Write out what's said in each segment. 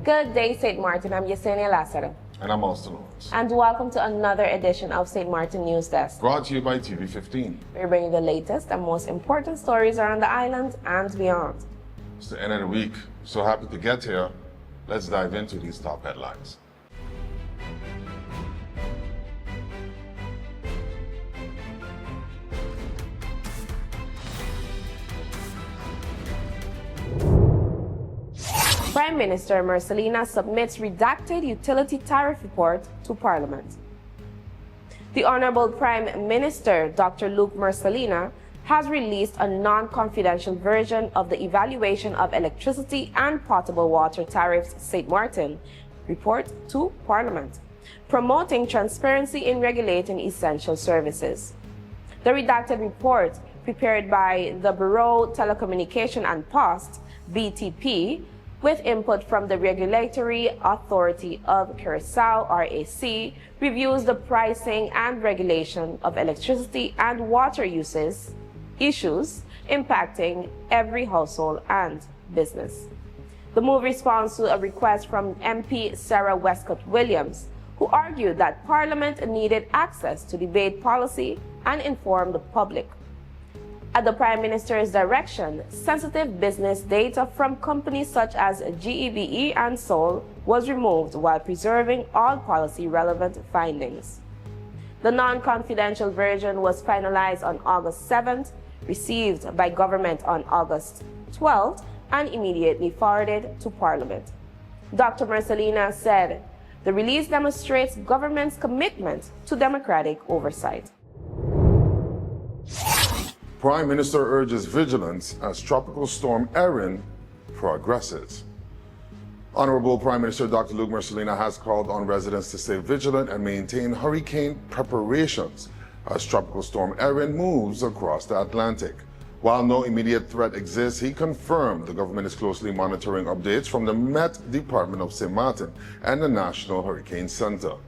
Good day, St. Martin. I'm Yesenia Lassiter. And I'm Austin Lawrence. And welcome to another edition of St. Martin News Desk. Brought to you by TV15. We're bringing the latest and most important stories around the island and beyond. It's the end of the week. So happy to get here. Let's dive into these top headlines. Prime Minister Marcelina submits redacted utility tariff report to Parliament. The Honorable Prime Minister, Dr. Luke Marcelina, has released a non-confidential version of the Evaluation of Electricity and Potable Water Tariffs St. Martin report to Parliament, promoting transparency in regulating essential services. The redacted report, prepared by the Bureau Telecommunication and Post, BTP, with input from the Regulatory Authority of Curaçao, RAC, reviews the pricing and regulation of electricity and water issues impacting every household and business. The move responds to a request from MP Sarah Westcott Williams, who argued that Parliament needed access to debate policy and inform the public. At the Prime Minister's direction, sensitive business data from companies such as GEBE and Sol was removed while preserving all policy-relevant findings. The non-confidential version was finalized on August 7th, received by government on August 12th, and immediately forwarded to Parliament. Dr. Marcelina said, "The release demonstrates government's commitment to democratic oversight." Prime Minister urges vigilance as Tropical Storm Erin progresses. Honorable Prime Minister Dr. Luke Marcelina has called on residents to stay vigilant and maintain hurricane preparations as Tropical Storm Erin moves across the Atlantic. While no immediate threat exists, he confirmed the government is closely monitoring updates from the Met Department of St. Martin and the National Hurricane Center.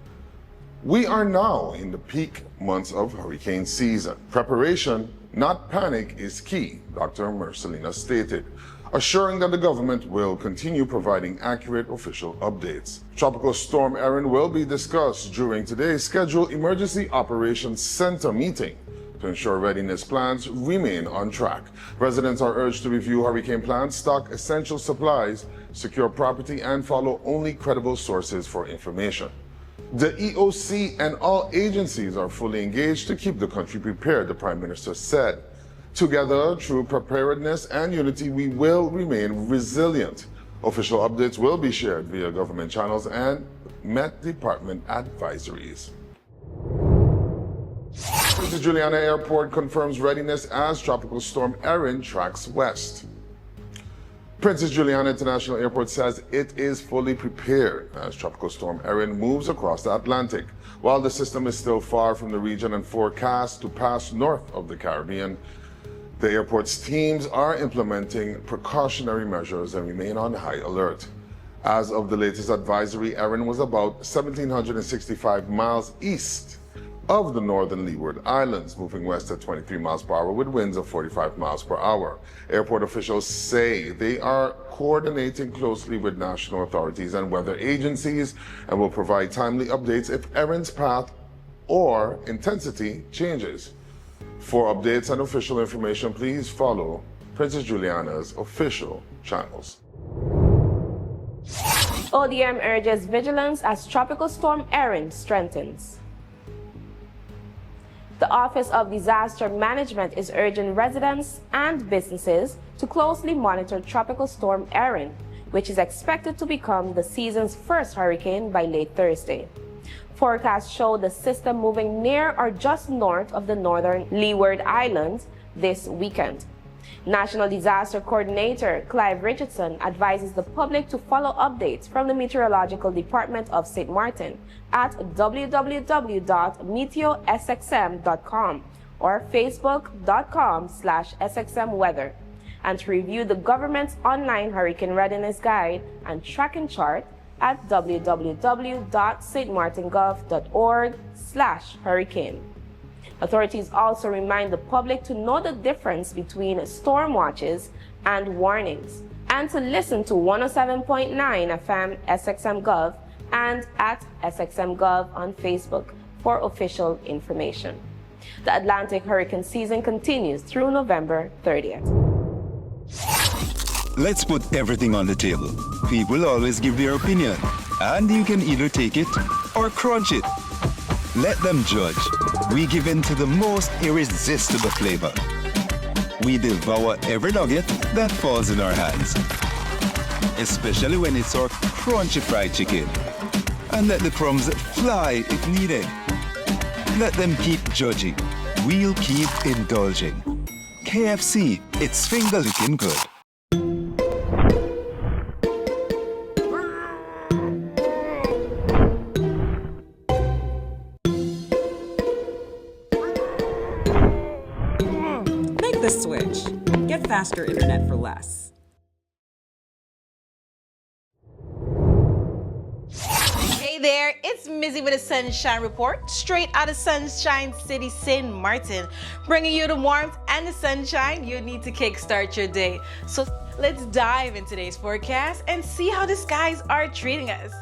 "We are now in the peak months of hurricane season. Preparation, not panic, is key," Dr. Marcelina stated, assuring that the government will continue providing accurate official updates. Tropical Storm Erin will be discussed during today's scheduled Emergency Operations Center meeting to ensure readiness plans remain on track. Residents are urged to review hurricane plans, stock essential supplies, secure property, and follow only credible sources for information. The EOC and all agencies are fully engaged to keep the country prepared, the Prime Minister said. "Together, through preparedness and unity, we will remain resilient. Official updates will be shared via government channels and Met Department advisories." Princess Juliana Airport confirms readiness as Tropical Storm Erin tracks west. Princess Juliana International Airport says it is fully prepared as Tropical Storm Erin moves across the Atlantic. While the system is still far from the region and forecast to pass north of the Caribbean, the airport's teams are implementing precautionary measures and remain on high alert. As of the latest advisory, Erin was about 1,765 miles east of the northern Leeward Islands, moving west at 23 miles per hour with winds of 45 miles per hour. Airport officials say they are coordinating closely with national authorities and weather agencies and will provide timely updates if Erin's path or intensity changes. For updates and official information, please follow Princess Juliana's official channels. ODM urges vigilance as Tropical Storm Erin strengthens. The Office of Disaster Management is urging residents and businesses to closely monitor Tropical Storm Erin, which is expected to become the season's first hurricane by late Thursday. Forecasts show the system moving near or just north of the northern Leeward Islands this weekend. National Disaster Coordinator Clive Richardson advises the public to follow updates from the Meteorological Department of St. Martin at www.meteosxm.com or facebook.com/SXMweather, and to review the government's online hurricane readiness guide and tracking chart at www.stmartingov.org/hurricane. Authorities also remind the public to know the difference between storm watches and warnings, and to listen to 107.9 FM SXM Gov and at SXM Gov on Facebook for official information. The Atlantic hurricane season continues through November 30th. Let's put everything on the table. People always give their opinion, and you can either take it or crunch it. Let them judge. We give in to the most irresistible flavor. We devour every nugget that falls in our hands, especially when it's our crunchy fried chicken. And let the crumbs fly if needed. Let them keep judging. We'll keep indulging. KFC, it's finger licking good. Make the switch. Get faster internet for less. Hey there, it's Mizzy with a Sunshine Report, straight out of Sunshine City, St. Martin, bringing you the warmth and the sunshine you need to kickstart your day. So let's dive into today's forecast and see how the skies are treating us.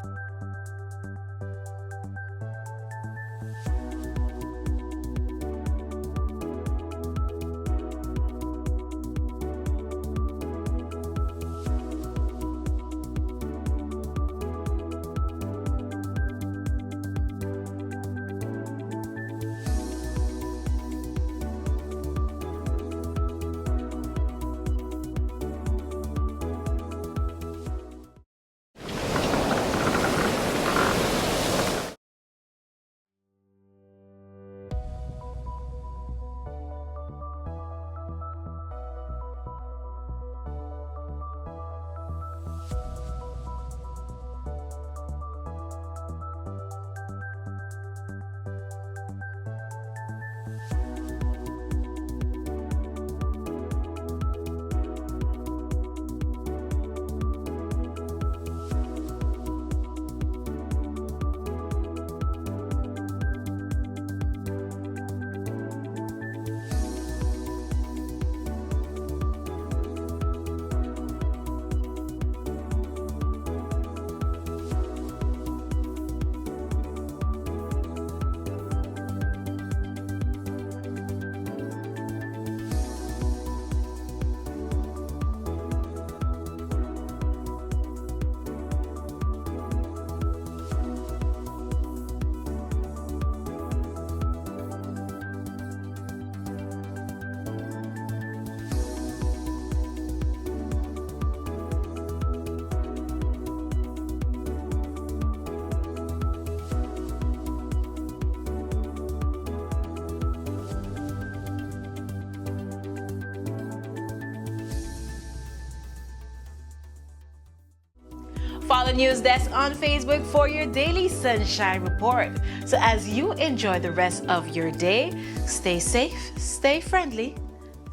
Follow NewsDesk on Facebook for your daily sunshine report. So as you enjoy the rest of your day, stay safe, stay friendly.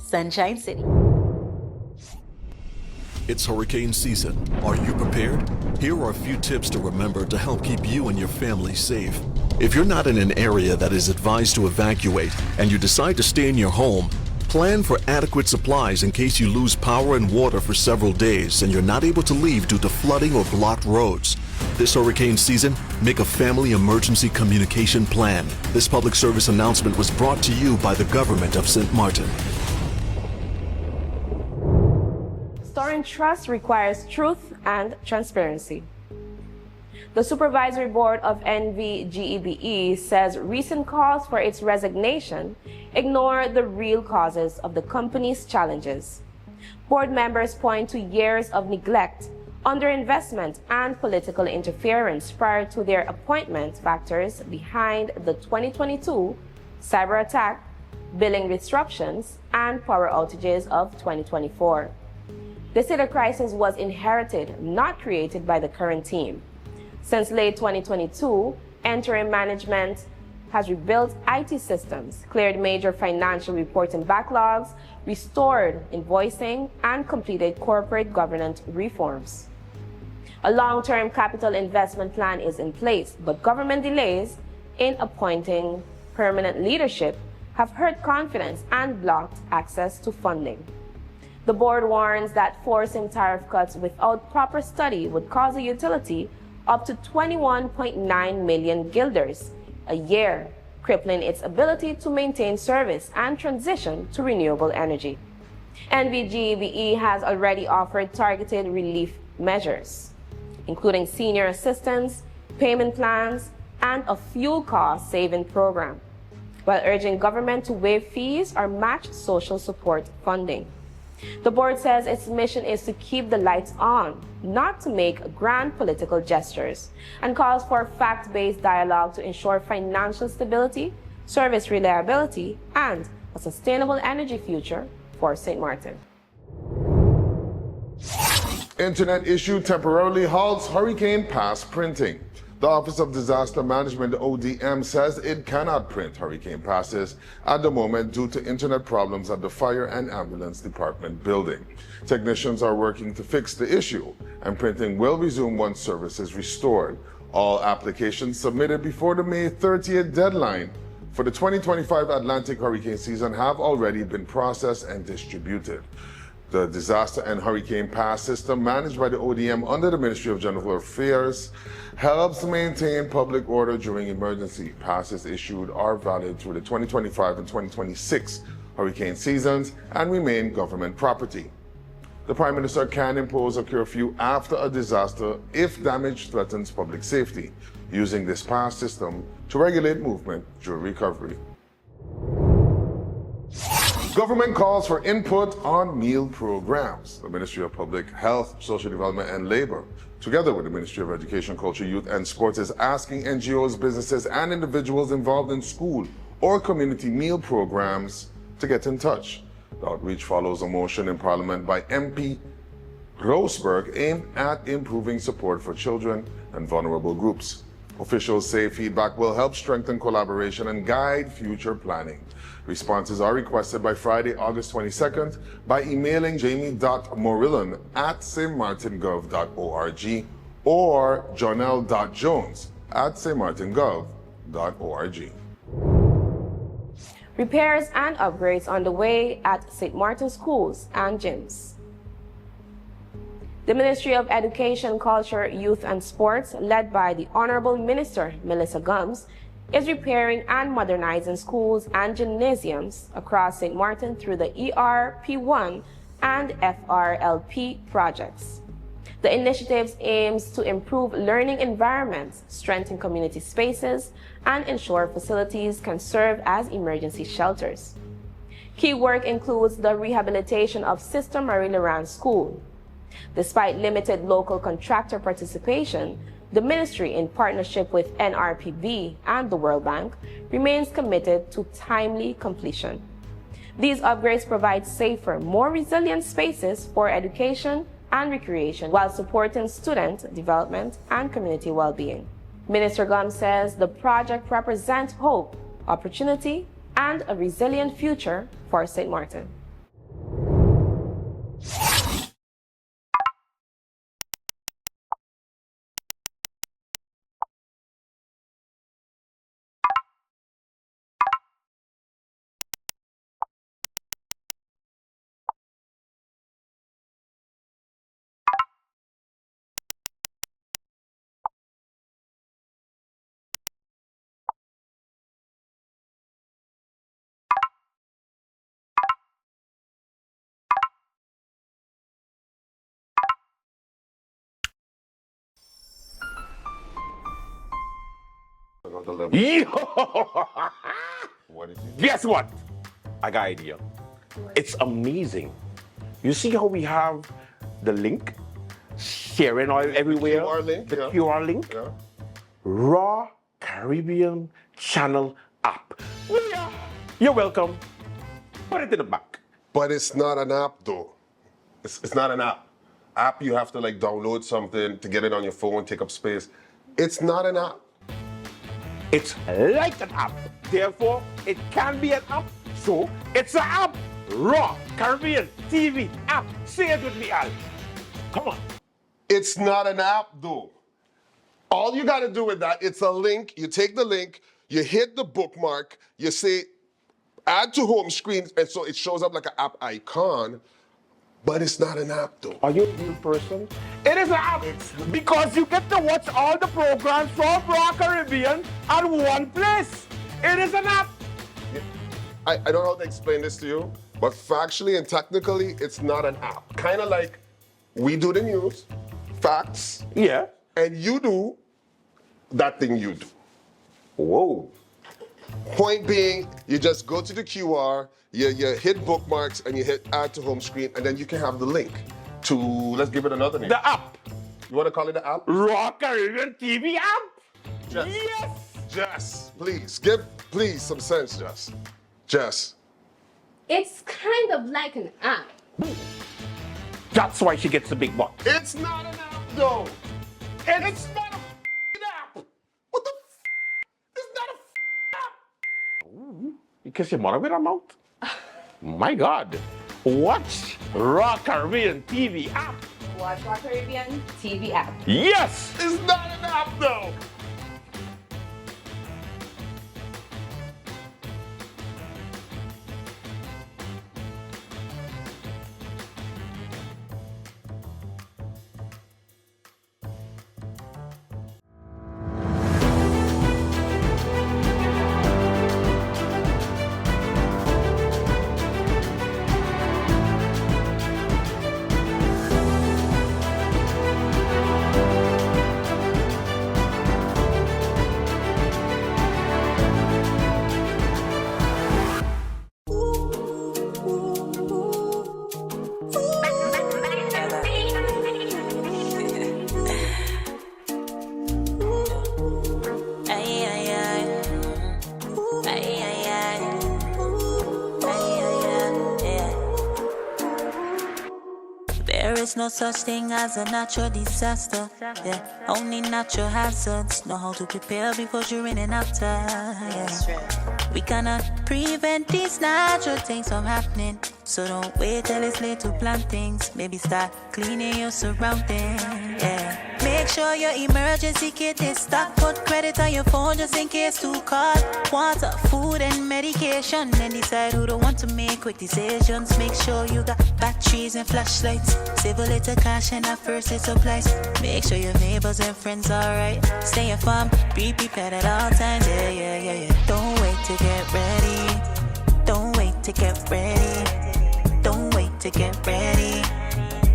Sunshine City. It's hurricane season. Are you prepared? Here are a few tips to remember to help keep you and your family safe. If you're not in an area that is advised to evacuate and you decide to stay in your home, plan for adequate supplies in case you lose power and water for several days and you're not able to leave due to flooding or blocked roads. This hurricane season, make a family emergency communication plan. This public service announcement was brought to you by the government of St. Martin. Storing trust requires truth and transparency. The Supervisory Board of NVGEBE says recent calls for its resignation ignore the real causes of the company's challenges. Board members point to years of neglect, underinvestment, and political interference prior to their appointment factors behind the 2022 cyber attack, billing disruptions, and power outages of 2024. They say the crisis was inherited, not created by the current team. Since late 2022, interim management has rebuilt IT systems, cleared major financial reporting backlogs, restored invoicing, and completed corporate governance reforms. A long-term capital investment plan is in place, but government delays in appointing permanent leadership have hurt confidence and blocked access to funding. The board warns that forcing tariff cuts without proper study would cause the utility up to 21.9 million guilders a year, crippling its ability to maintain service and transition to renewable energy. NVGBE has already offered targeted relief measures, including senior assistance, payment plans, and a fuel cost saving program, while urging government to waive fees or match social support funding. The board says its mission is to keep the lights on, not to make grand political gestures, and calls for fact-based dialogue to ensure financial stability, service reliability, and a sustainable energy future for St. Martin. Internet issue temporarily halts Hurricane Pass printing. The Office of Disaster Management, ODM, says it cannot print hurricane passes at the moment due to internet problems at the Fire and Ambulance Department building. Technicians are working to fix the issue, and printing will resume once service is restored. All applications submitted before the May 30th deadline for the 2025 Atlantic hurricane season have already been processed and distributed. The Disaster and Hurricane Pass system, managed by the ODM under the Ministry of General Affairs, helps maintain public order during emergency. Passes issued are valid through the 2025 and 2026 hurricane seasons and remain government property. The Prime Minister can impose a curfew after a disaster if damage threatens public safety, using this pass system to regulate movement during recovery. Government calls for input on meal programs. The Ministry of Public Health, Social Development and Labor, together with the Ministry of Education, Culture, Youth and Sports, is asking NGOs, businesses and individuals involved in school or community meal programs to get in touch. The outreach follows a motion in Parliament by MP Roseberg aimed at improving support for children and vulnerable groups. Officials say feedback will help strengthen collaboration and guide future planning. Responses are requested by Friday, August 22nd by emailing jamie.morillan@stmartingov.org or jonelle.jones@stmartingov.org. Repairs and upgrades on the way at St. Martin schools and gyms. The Ministry of Education, Culture, Youth and Sports, led by the Honorable Minister Melissa Gums, is repairing and modernizing schools and gymnasiums across St. Martin through the ERP1 and FRLP projects. The initiative aims to improve learning environments, strengthen community spaces, and ensure facilities can serve as emergency shelters. Key work includes the rehabilitation of Sister Marie Laurent School. Despite limited local contractor participation, the ministry, in partnership with NRPB and the World Bank, remains committed to timely completion. These upgrades provide safer, more resilient spaces for education and recreation while supporting student development and community well-being. Minister Gums says the project represents hope, opportunity, and a resilient future for St. Martin. What is it? Guess what? I got an idea. It's amazing. You see how we have the link sharing all everywhere? QR link, the yeah. QR link. Yeah. Raw Caribbean Channel app. Well, yeah. You're welcome. Put it in the back. But it's not an app though. It's not an app. App, you have to like download something to get it on your phone, take up space. It's not an app. It's like an app. Therefore, it can be an app. So, it's an app. Raw Caribbean TV app. Say it with me, Al. Come on. It's not an app though. All you gotta do with that, it's a link. You take the link, you hit the bookmark, you say add to home screen, and so it shows up like an app icon. But it's not an app though. Are you a real person? It is an app because you get to watch all the programs from Raw Caribbean at one place. It is an app. I don't know how to explain this to you, but factually and technically, it's not an app. Kind of like we do the news, facts, Yeah. and you do that thing you do. Whoa. Point being, you just go to the QR, you hit bookmarks, and you hit add to home screen, and then you can have the link to, let's give it another name. The app. You want to call it the app? Raw Caribbean TV app. Jess. Yes. Jess, please, give some sense, Jess. Jess. It's kind of like an app. That's why she gets the big butt. It's not an app, though. It's not a f***ing app. What the f***? It's not a f***ing app. You kiss your mother with her mouth? My God. Watch Raw Caribbean TV app. Watch Raw Caribbean TV app. Yes. It's not an app, though. There is no such thing as a natural disaster. Yeah, only natural hazards. Know how to prepare before, during, and after. Yeah. We cannot prevent these natural things from happening. So don't wait till it's late to plan things. Maybe start cleaning your surroundings. Yeah. Make sure your emergency kit is stocked. Put credit on your phone just in case to call. Water, food, and medication. Then decide who don't want to make quick decisions. Make sure you got batteries and flashlights. Save a little cash and have first aid supplies. Make sure your neighbors and friends alright. Stay informed, be prepared at all times. Yeah. Don't wait to get ready. Don't wait to get ready. Don't wait to get ready.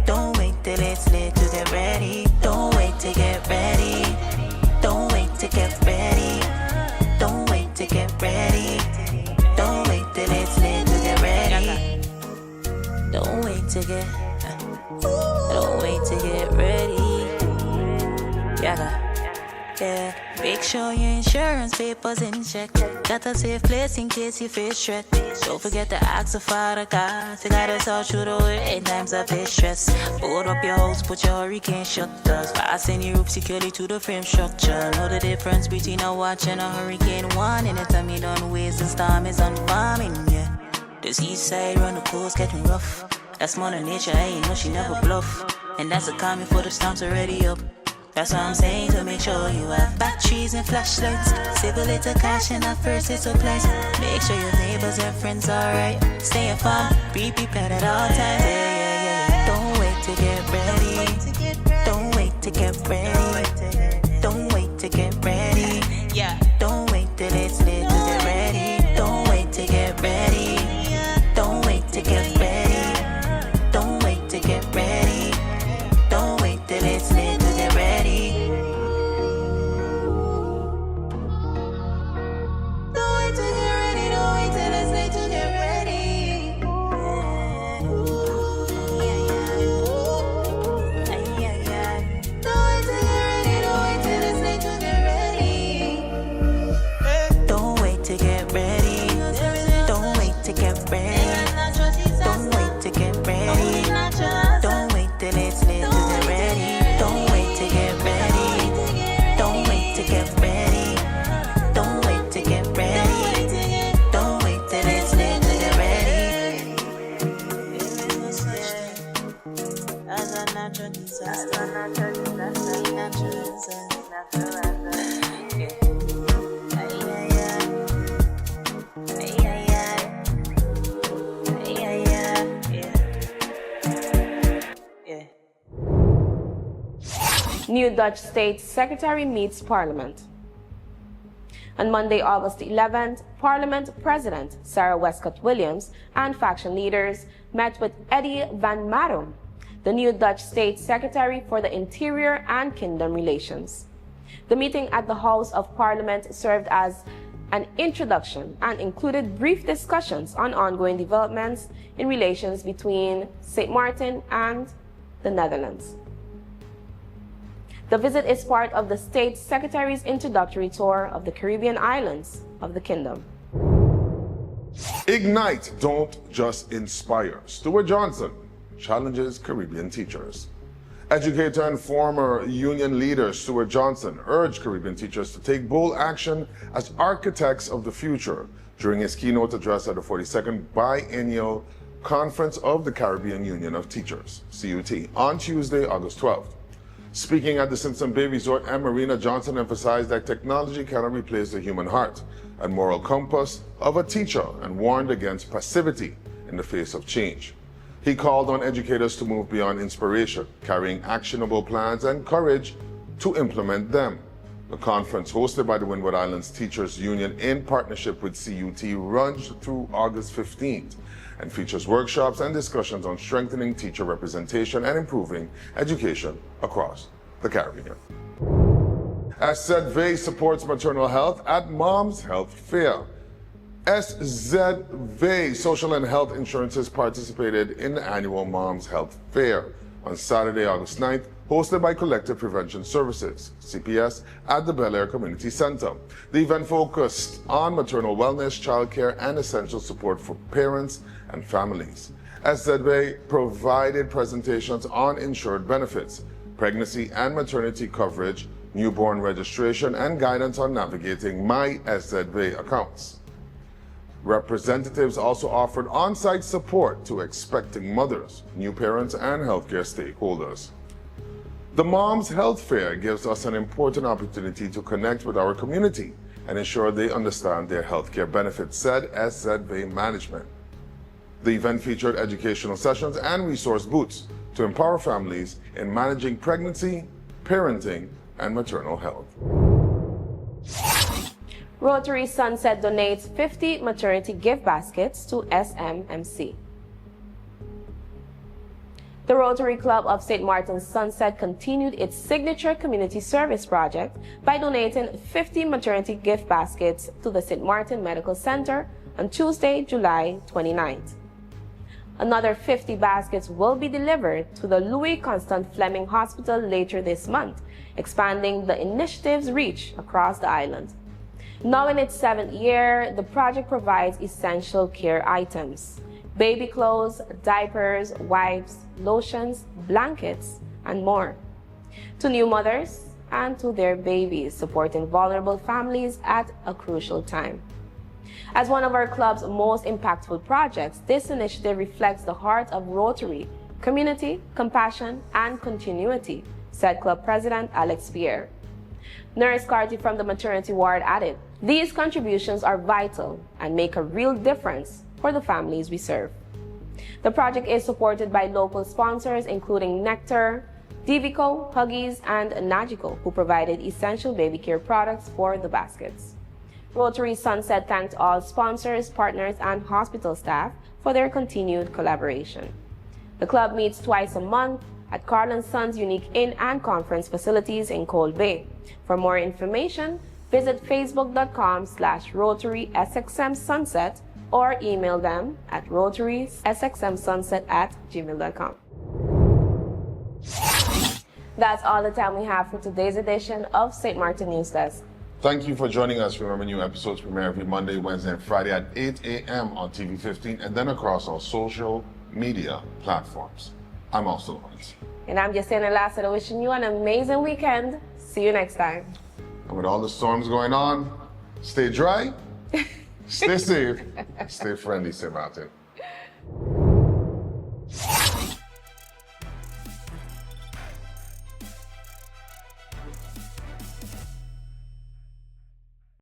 Don't wait till it's late to get ready. Don't wait to get ready. Don't wait to get ready. Don't wait to get ready. Don't wait till it's late to get ready. Don't wait to get. Don't wait to get ready. Yeah. Make sure your insurance papers in check. Got a safe place in case you face threat. Don't forget to ask the Father God. You gotta sort through the way in times of distress. Board up your house, put your hurricane shutters. Fasten your roof securely to the frame structure. Know the difference between a watch and a hurricane one. Anytime you don't waste, the storm is unfarming, yeah. This east side run the coast getting rough. That's Mother Nature, I ain't know she never bluff. And that's a calm before the storm's already up. That's what I'm saying, to make sure you have batteries and flashlights. Save a little cash and have first aid supplies. Make sure your neighbors and friends alright. Stay informed, be prepared at all times. Yeah. Don't wait to get ready. Don't wait to get ready. Don't wait to get ready. Yeah. Don't wait till it's late to get ready. Don't wait to get ready. Don't wait to get ready. Don't wait to get ready. Don't wait till it's late to get ready. Don't wait to get ready. Don't wait till it's late to get ready. Don't wait to get ready. Don't wait till it's late to get ready. Don't wait to get ready. Don't wait to get ready. Don't wait to get ready. Don't wait till it's late to get ready. Don't wait to get ready. Don't wait to get ready. Don't wait to get ready. Don't wait till it's late to get ready. As a natural disaster. Natural disaster. New Dutch State Secretary meets Parliament. On Monday, August 11th, Parliament President Sarah Westcott Williams and faction leaders met with Eddie Van Marum, the new Dutch State Secretary for the Interior and Kingdom Relations. The meeting at the House of Parliament served as an introduction and included brief discussions on ongoing developments in relations between St. Martin and the Netherlands. The visit is part of the State Secretary's introductory tour of the Caribbean islands of the Kingdom. Ignite, don't just inspire. Stuart Johnson challenges Caribbean teachers. Educator and former union leader Stuart Johnson urged Caribbean teachers to take bold action as architects of the future during his keynote address at the 42nd Biennial Conference of the Caribbean Union of Teachers, CUT, on Tuesday, August 12th. Speaking at the Simpson Bay Resort and Marina, Johnson emphasized that technology cannot replace the human heart and moral compass of a teacher and warned against passivity in the face of change. He called on educators to move beyond inspiration, carrying actionable plans and courage to implement them. The conference, hosted by the Windward Islands Teachers Union in partnership with CUT, runs through August 15th and features workshops and discussions on strengthening teacher representation and improving education across the Caribbean. SZV supports maternal health at Mom's Health Fair. SZV Social and Health Insurances participated in the annual Mom's Health Fair on Saturday, August 9th, hosted by Collective Prevention Services, CPS, at the Bel Air Community Center. The event focused on maternal wellness, childcare, and essential support for parents and families. SZV provided presentations on insured benefits, pregnancy and maternity coverage, newborn registration, and guidance on navigating My SZV accounts. Representatives also offered on-site support to expecting mothers, new parents, and healthcare stakeholders. The Mom's Health Fair gives us an important opportunity to connect with our community and ensure they understand their healthcare benefits, said SZV Management. The event featured educational sessions and resource booths to empower families in managing pregnancy, parenting, and maternal health. Rotary Sunset donates 50 maternity gift baskets to SMMC. The Rotary Club of St. Martin's Sunset continued its signature community service project by donating 50 maternity gift baskets to the St. Martin Medical Center on Tuesday, July 29th. Another 50 baskets will be delivered to the Louis Constant Fleming Hospital later this month, expanding the initiative's reach across the island. Now in its 7th year, the project provides essential care items: baby clothes, diapers, wipes, lotions, blankets, and more, to new mothers and to their babies, supporting vulnerable families at a crucial time. As one of our club's most impactful projects, this initiative reflects the heart of Rotary: community, compassion, and continuity, said Club President Alex Pierre. Nurse Carty from the maternity ward added, "These contributions are vital and make a real difference for the families we serve." The project is supported by local sponsors including Nectar, Divico, Huggies, and Nagico, who provided essential baby care products for the baskets. Rotary Sunset thanked all sponsors, partners, and hospital staff for their continued collaboration. The club meets twice a month at Carl & Sons' unique inn and conference facilities in Cold Bay. For more information, visit facebook.com/RotarySXMSunset or email them at rotarysxmsunset@gmail.com. That's all the time we have for today's edition of St. Martin News Desk. Thank you for joining us. Remember, new episodes premiere every Monday, Wednesday, and Friday at 8 a.m. on TV 15 and then across all social media platforms. I'm also Lawrence. And I'm Yesenia Lassiter, wishing you an amazing weekend. See you next time. And with all the storms going on, stay dry, stay safe, stay friendly, St. Martin.